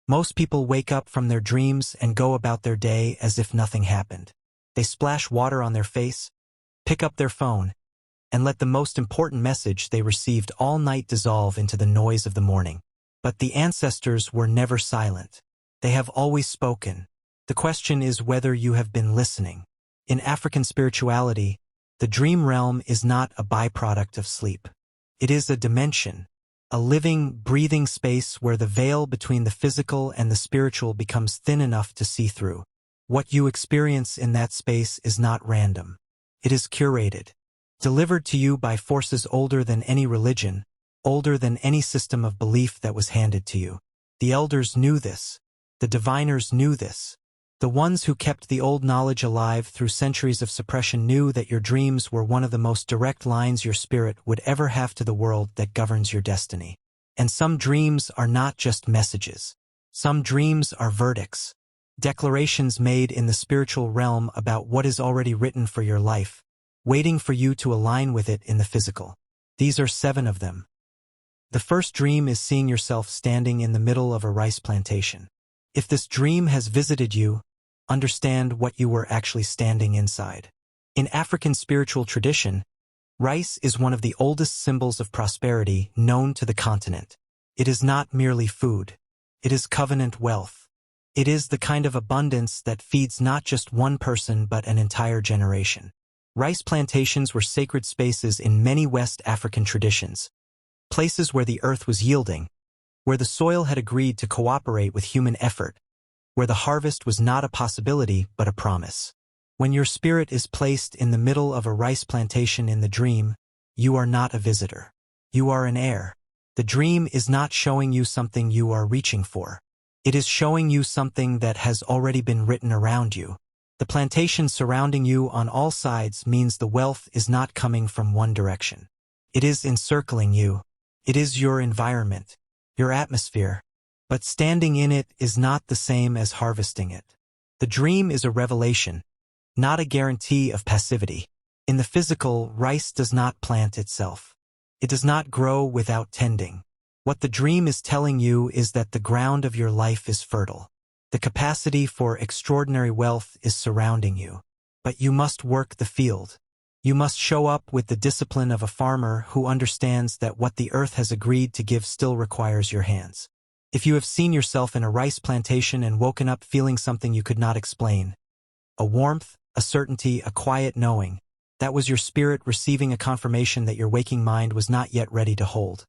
Most people wake up from their dreams and go about their day as if nothing happened. They splash water on their face, pick up their phone, and let the most important message they received all night dissolve into the noise of the morning. But the ancestors were never silent. They have always spoken. The question is whether you have been listening. In African spirituality, the dream realm is not a byproduct of sleep. It is a dimension, a living, breathing space where the veil between the physical and the spiritual becomes thin enough to see through. What you experience in that space is not random. It is curated, delivered to you by forces older than any religion, older than any system of belief that was handed to you. The elders knew this. The diviners knew this. The ones who kept the old knowledge alive through centuries of suppression knew that your dreams were one of the most direct lines your spirit would ever have to the world that governs your destiny. And some dreams are not just messages. Some dreams are verdicts, declarations made in the spiritual realm about what is already written for your life, waiting for you to align with it in the physical. These are 7 of them. The first dream is seeing yourself standing in the middle of a rice plantation. If this dream has visited you, understand what you were actually standing inside. In African spiritual tradition, rice is one of the oldest symbols of prosperity known to the continent. It is not merely food. It is covenant wealth. It is the kind of abundance that feeds not just one person but an entire generation. Rice plantations were sacred spaces in many West African traditions, places where the earth was yielding, where the soil had agreed to cooperate with human effort, where the harvest was not a possibility but a promise. When your spirit is placed in the middle of a rice plantation in the dream, you are not a visitor. You are an heir. The dream is not showing you something you are reaching for. It is showing you something that has already been written around you. The plantation surrounding you on all sides means the wealth is not coming from one direction. It is encircling you. It is your environment, your atmosphere. But standing in it is not the same as harvesting it. The dream is a revelation, not a guarantee of passivity. In the physical, rice does not plant itself. It does not grow without tending. What the dream is telling you is that the ground of your life is fertile. The capacity for extraordinary wealth is surrounding you. But you must work the field. You must show up with the discipline of a farmer who understands that what the earth has agreed to give still requires your hands. If you have seen yourself in a rice plantation and woken up feeling something you could not explain, a warmth, a certainty, a quiet knowing, that was your spirit receiving a confirmation that your waking mind was not yet ready to hold.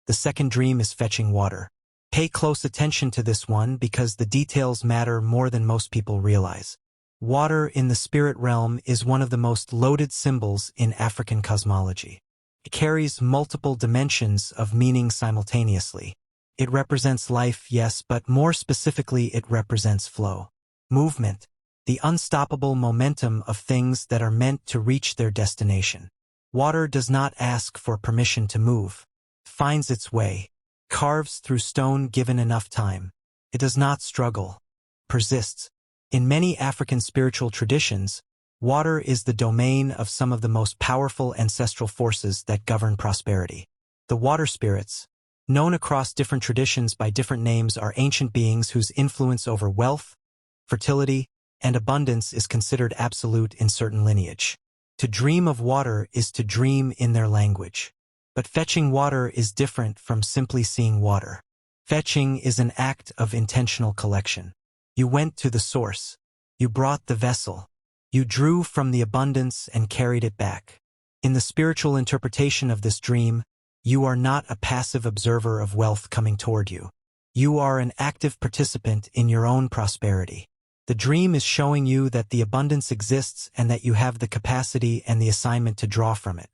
The second dream is fetching water. Pay close attention to this one because the details matter more than most people realize. Water in the spirit realm is one of the most loaded symbols in African cosmology. It carries multiple dimensions of meaning simultaneously. It represents life, yes, but more specifically it represents flow. Movement, the unstoppable momentum of things that are meant to reach their destination. Water does not ask for permission to move. It finds its way, carves through stone given enough time. It does not struggle, persists. In many African spiritual traditions, water is the domain of some of the most powerful ancestral forces that govern prosperity. The water spirits, known across different traditions by different names, are ancient beings whose influence over wealth, fertility, and abundance is considered absolute in certain lineage. To dream of water is to dream in their language. But fetching water is different from simply seeing water. Fetching is an act of intentional collection. You went to the source. You brought the vessel. You drew from the abundance and carried it back. In the spiritual interpretation of this dream, you are not a passive observer of wealth coming toward you. You are an active participant in your own prosperity. The dream is showing you that the abundance exists and that you have the capacity and the assignment to draw from it.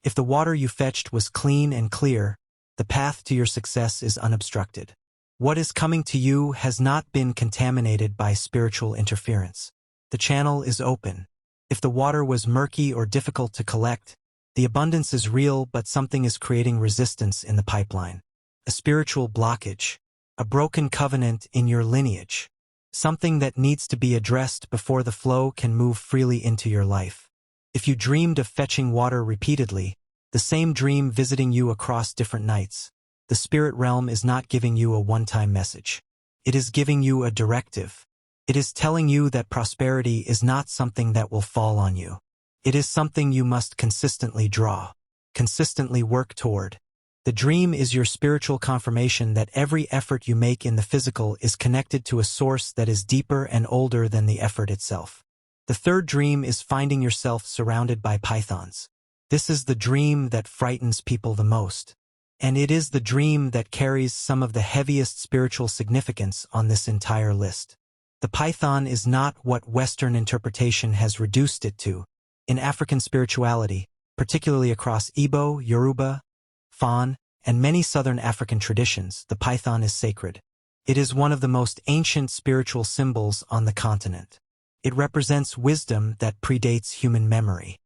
If the water you fetched was clean and clear, the path to your success is unobstructed. What is coming to you has not been contaminated by spiritual interference. The channel is open. If the water was murky or difficult to collect, the abundance is real, but something is creating resistance in the pipeline. A spiritual blockage, a broken covenant in your lineage, something that needs to be addressed before the flow can move freely into your life. If you dreamed of fetching water repeatedly, the same dream visiting you across different nights, the spirit realm is not giving you a one-time message. It is giving you a directive. It is telling you that prosperity is not something that will fall on you. It is something you must consistently draw, consistently work toward. The dream is your spiritual confirmation that every effort you make in the physical is connected to a source that is deeper and older than the effort itself. The third dream is finding yourself surrounded by pythons. This is the dream that frightens people the most. And it is the dream that carries some of the heaviest spiritual significance on this entire list. The python is not what Western interpretation has reduced it to. In African spirituality, particularly across Igbo, Yoruba, Fon, and many Southern African traditions, the python is sacred. It is one of the most ancient spiritual symbols on the continent. It represents wisdom that predates human memory,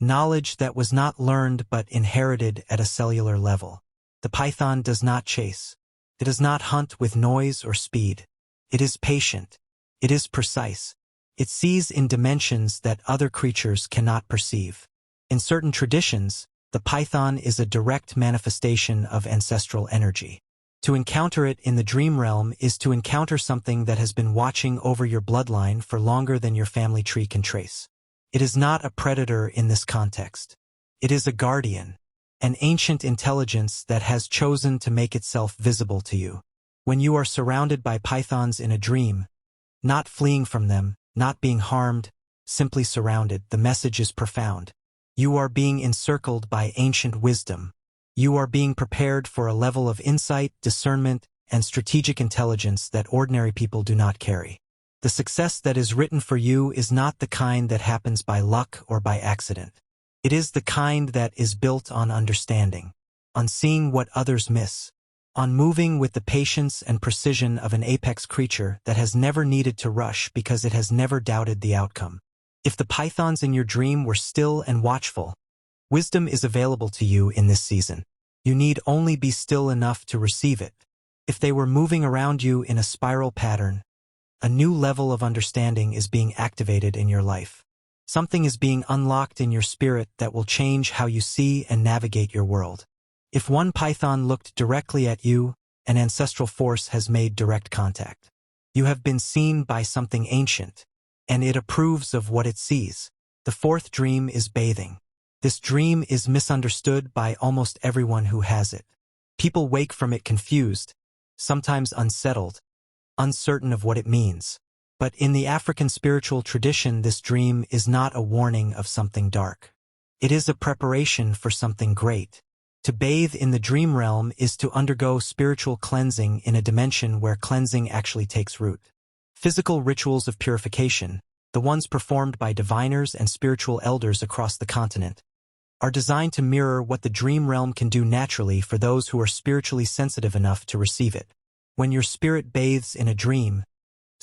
knowledge that was not learned but inherited at a cellular level. The python does not chase. It does not hunt with noise or speed. It is patient. It is precise. It sees in dimensions that other creatures cannot perceive. In certain traditions, the python is a direct manifestation of ancestral energy. To encounter it in the dream realm is to encounter something that has been watching over your bloodline for longer than your family tree can trace. It is not a predator in this context. It is a guardian, an ancient intelligence that has chosen to make itself visible to you. When you are surrounded by pythons in a dream, not fleeing from them, not being harmed, simply surrounded, the message is profound. You are being encircled by ancient wisdom. You are being prepared for a level of insight, discernment, and strategic intelligence that ordinary people do not carry. The success that is written for you is not the kind that happens by luck or by accident. It is the kind that is built on understanding, on seeing what others miss, on moving with the patience and precision of an apex creature that has never needed to rush because it has never doubted the outcome. If the pythons in your dream were still and watchful, wisdom is available to you in this season. You need only be still enough to receive it. If they were moving around you in a spiral pattern, a new level of understanding is being activated in your life. Something is being unlocked in your spirit that will change how you see and navigate your world. If one python looked directly at you, an ancestral force has made direct contact. You have been seen by something ancient, and it approves of what it sees. The fourth dream is bathing. This dream is misunderstood by almost everyone who has it. People wake from it confused, sometimes unsettled, uncertain of what it means. But in the African spiritual tradition, this dream is not a warning of something dark. It is a preparation for something great. To bathe in the dream realm is to undergo spiritual cleansing in a dimension where cleansing actually takes root. Physical rituals of purification, the ones performed by diviners and spiritual elders across the continent, are designed to mirror what the dream realm can do naturally for those who are spiritually sensitive enough to receive it. When your spirit bathes in a dream,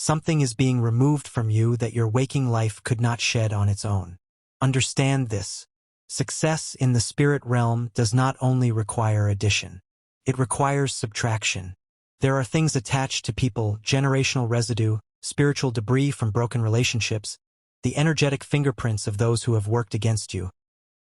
something is being removed from you that your waking life could not shed on its own. Understand this. Success in the spirit realm does not only require addition. It requires subtraction. There are things attached to people, generational residue, spiritual debris from broken relationships, the energetic fingerprints of those who have worked against you,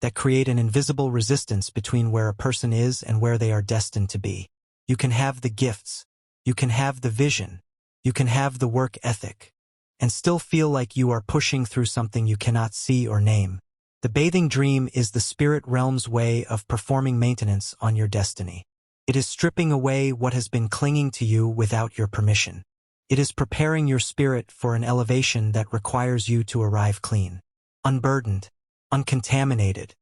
that create an invisible resistance between where a person is and where they are destined to be. You can have the gifts, you can have the vision, you can have the work ethic, and still feel like you are pushing through something you cannot see or name. The bathing dream is the spirit realm's way of performing maintenance on your destiny. It is stripping away what has been clinging to you without your permission. It is preparing your spirit for an elevation that requires you to arrive clean, unburdened, uncontaminated.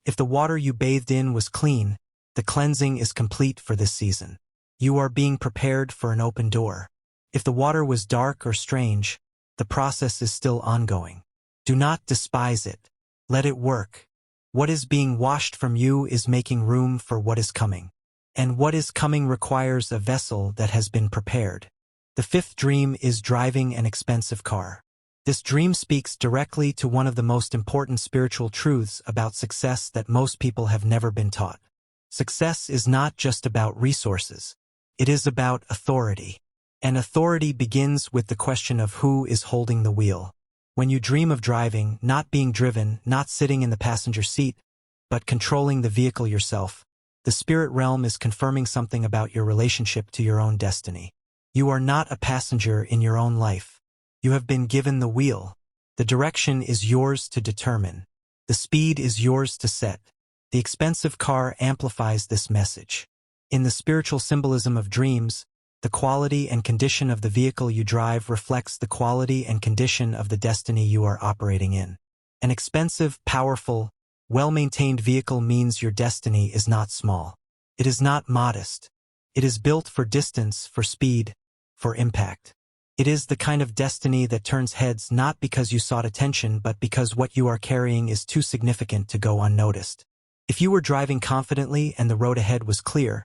If the water you bathed in was clean, the cleansing is complete for this season. You are being prepared for an open door. If the water was dark or strange, the process is still ongoing. Do not despise it. Let it work. What is being washed from you is making room for what is coming. And what is coming requires a vessel that has been prepared. The fifth dream is driving an expensive car. This dream speaks directly to one of the most important spiritual truths about success that most people have never been taught. Success is not just about resources. It is about authority. And authority begins with the question of who is holding the wheel. When you dream of driving, not being driven, not sitting in the passenger seat, but controlling the vehicle yourself, the spirit realm is confirming something about your relationship to your own destiny. You are not a passenger in your own life. You have been given the wheel. The direction is yours to determine. The speed is yours to set. The expensive car amplifies this message. In the spiritual symbolism of dreams, the quality and condition of the vehicle you drive reflects the quality and condition of the destiny you are operating in. An expensive, powerful, well-maintained vehicle means your destiny is not small. It is not modest. It is built for distance, for speed, for impact. It is the kind of destiny that turns heads not because you sought attention but because what you are carrying is too significant to go unnoticed. If you were driving confidently and the road ahead was clear,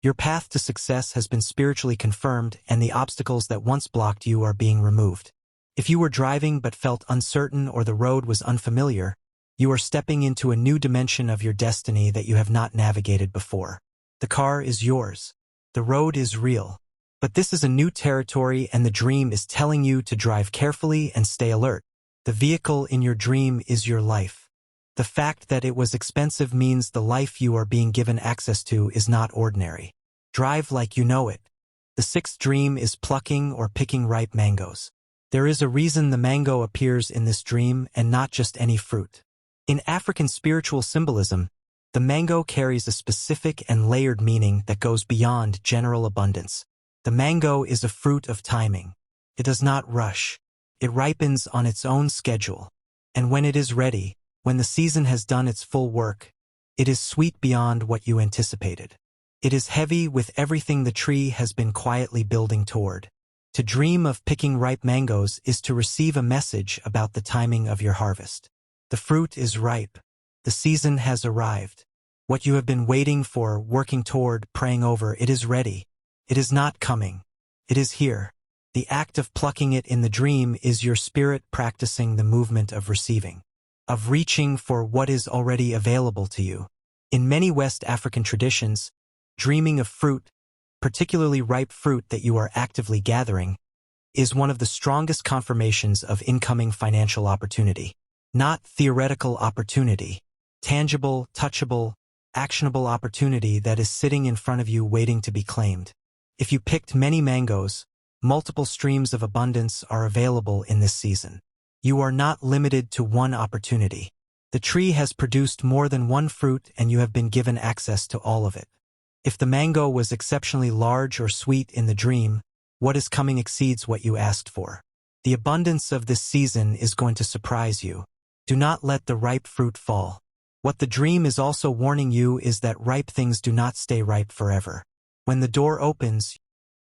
your path to success has been spiritually confirmed and the obstacles that once blocked you are being removed. If you were driving but felt uncertain or the road was unfamiliar, you are stepping into a new dimension of your destiny that you have not navigated before. The car is yours. The road is real. But this is a new territory and the dream is telling you to drive carefully and stay alert. The vehicle in your dream is your life. The fact that it was expensive means the life you are being given access to is not ordinary. Drive like you know it. The sixth dream is plucking or picking ripe mangoes. There is a reason the mango appears in this dream and not just any fruit. In African spiritual symbolism, the mango carries a specific and layered meaning that goes beyond general abundance. The mango is a fruit of timing. It does not rush. It ripens on its own schedule. And when it is ready, when the season has done its full work, it is sweet beyond what you anticipated. It is heavy with everything the tree has been quietly building toward. To dream of picking ripe mangoes is to receive a message about the timing of your harvest. The fruit is ripe. The season has arrived. What you have been waiting for, working toward, praying over, it is ready. It is not coming. It is here. The act of plucking it in the dream is your spirit practicing the movement of receiving, of reaching for what is already available to you. In many West African traditions, dreaming of fruit, particularly ripe fruit that you are actively gathering, is one of the strongest confirmations of incoming financial opportunity. Not theoretical opportunity, tangible, touchable, actionable opportunity that is sitting in front of you waiting to be claimed. If you picked many mangoes, multiple streams of abundance are available in this season. You are not limited to one opportunity. The tree has produced more than one fruit and you have been given access to all of it. If the mango was exceptionally large or sweet in the dream, what is coming exceeds what you asked for. The abundance of this season is going to surprise you. Do not let the ripe fruit fall. What the dream is also warning you is that ripe things do not stay ripe forever. When the door opens,